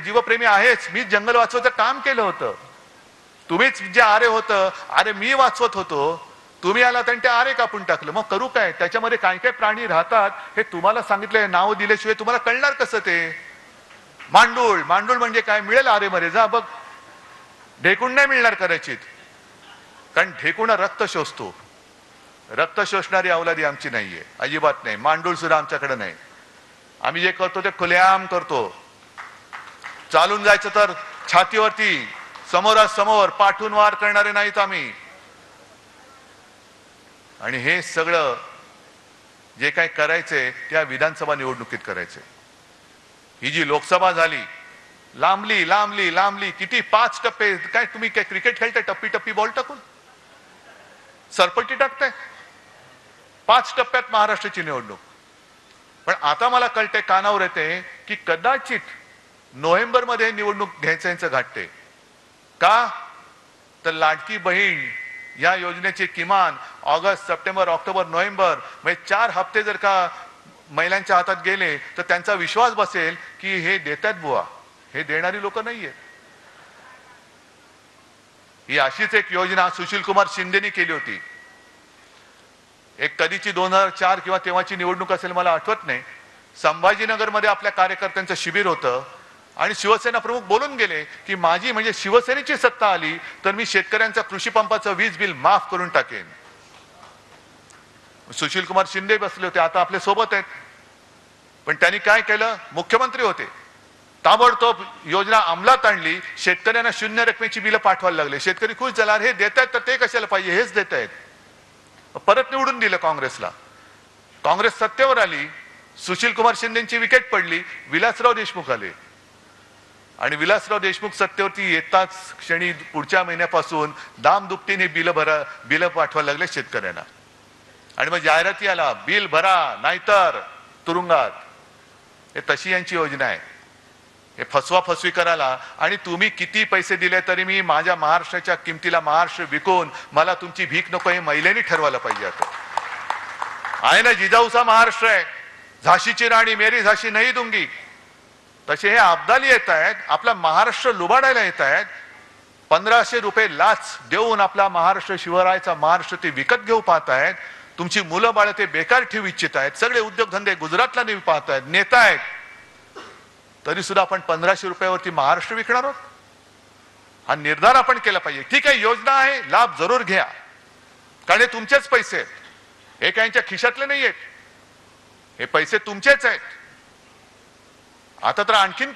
जीवप्रेमी आहेच, मी जंगल वाचवायचं काम केलं होतं. तुम्हीच जे आरे होतं, अरे मी वाचवत होतो, तुम्ही आलात आणि ते आरे कापून टाकलं. मग करू काय? त्याच्यामध्ये काय काय प्राणी राहतात हे तुम्हाला सांगितलंय, नाव दिल्याशिवाय तुम्हाला कळणार कसं ते? मांडूळ, मांडूळ म्हणजे काय? मिळेल आरे मध्ये जा बघ. ढेकूण नाही मिळणार कदाचित, कारण ढेकूण रक्त शोषतो. रक्त शोषणारी अवलादी आमची नाहीये, अजिबात नाही. मांडूळ सुद्धा आमच्याकडे नाही. आम्ही जे करतो ते खुलेआम करतो. चालून जायचं तर छातीवरती, समोरासमोर पाठून वार करणारे नाहीत आम्ही. आणि हे सगळं जे काय करायचंय त्या विधानसभा निवडणुकीत करायचंय. ही जी लोकसभा झाली, लांबली लांबली लांबली, किती 5 टप्पे. काय तुम्ही काय क्रिकेट खेळताय टप्पी टप्पी बॉल टाकून? सरपट्टी टाकताय? 5 टप्प्यात महाराष्ट्राची निवडणूक. पण आता मला कळते, कानावर येते की कदाचित नोव्हेंबरमध्ये निवडणूक घ्यायचं यांचं घाटते. का? तर लाडकी बहीण या योजनेचे किमान ऑगस्ट, सप्टेंबर, ऑक्टोबर, नोव्हेंबर म्हणजे 4 हप्ते जर का महिलांच्या हातात गेले तर त्यांचा विश्वास बसेल की हे देतात बुवा. हे देणारी लोक नाहीये. ही अशीच एक योजना सुशील कुमार शिंदेनी केली होती. एक कधीची 2004 किंवा तेव्हाची निवडणूक असेल, मला आठवत नाही. संभाजीनगरमध्ये आपल्या कार्यकर्त्यांचं शिबिर होतं आणि शिवसेना प्रमुख बोलून गेले की माझी म्हणजे शिवसेनेची सत्ता आली तर मी शेतकऱ्यांचं कृषी पंपाचं वीज बिल माफ करून टाकेन. सुशील कुमार शिंदे बसले होते, आता आपल्या सोबत आहेत. पण त्यांनी काय केलं? मुख्यमंत्री होते, ताबडतोब योजना अंमलात आणली. शेतकऱ्यांना 0 रकमेची बिलं पाठवायला लागले. शेतकरी खुश झाला, हे देत आहेत तर ते कशाला पाहिजे, हेच देत आहेत. परत निवडून दिलं काँग्रेसला. काँग्रेस सत्तेवर आली, सुशील कुमार शिंदेची विकेट पडली, विलासराव देशमुख आले. आणि विलासराव देशमुख सत्तेवरती येताच क्षणी पुढच्या महिन्यापासून दामदुपटीने बिल पाठवायला लागले शेतकऱ्यांना. आणि मग जाहिराती आला, बिल भरा नाहीतर तुरुंगात. हे तशी यांची योजना आहे. हे फसवी करायला. आणि तुम्ही किती पैसे दिले तरी मी माझ्या महाराष्ट्राच्या किमतीला महाराष्ट्र विकून मला तुमची भीक नको, हे महिलांनी ठरवायला पाहिजे. आता आहे ना, जिजाऊचा महाराष्ट्र आहे, झाशीची राणी मेरी झाशी नाही दूंगी. तसे हे अब्दाली येत आहेत, आपला महाराष्ट्र लुबाडायला येत आहेत. 1500 रुपये लाच देऊन आपला महाराष्ट्र, शिवरायाचा महाराष्ट्र ते विकत घेऊ पाहत आहेत. तुमची मुलं बाळ ते बेकार ठेवू इच्छित आहेत. सगळे उद्योगधंदे गुजरातला नेऊ पाहत आहेत, नेता आहेत. तरी सुद्धा आपण 1500 रुपयावरती महाराष्ट्र विकणार आहोत? हा निर्धार आपण केला पाहिजे. ठीक आहे, योजना आहे, लाभ जरूर घ्या, कारण हे तुमचेच पैसे आहेत. हे काय यांच्या खिशातले नाही आहेत, हे पैसे तुमचेच आहेत. आता तर आणखीन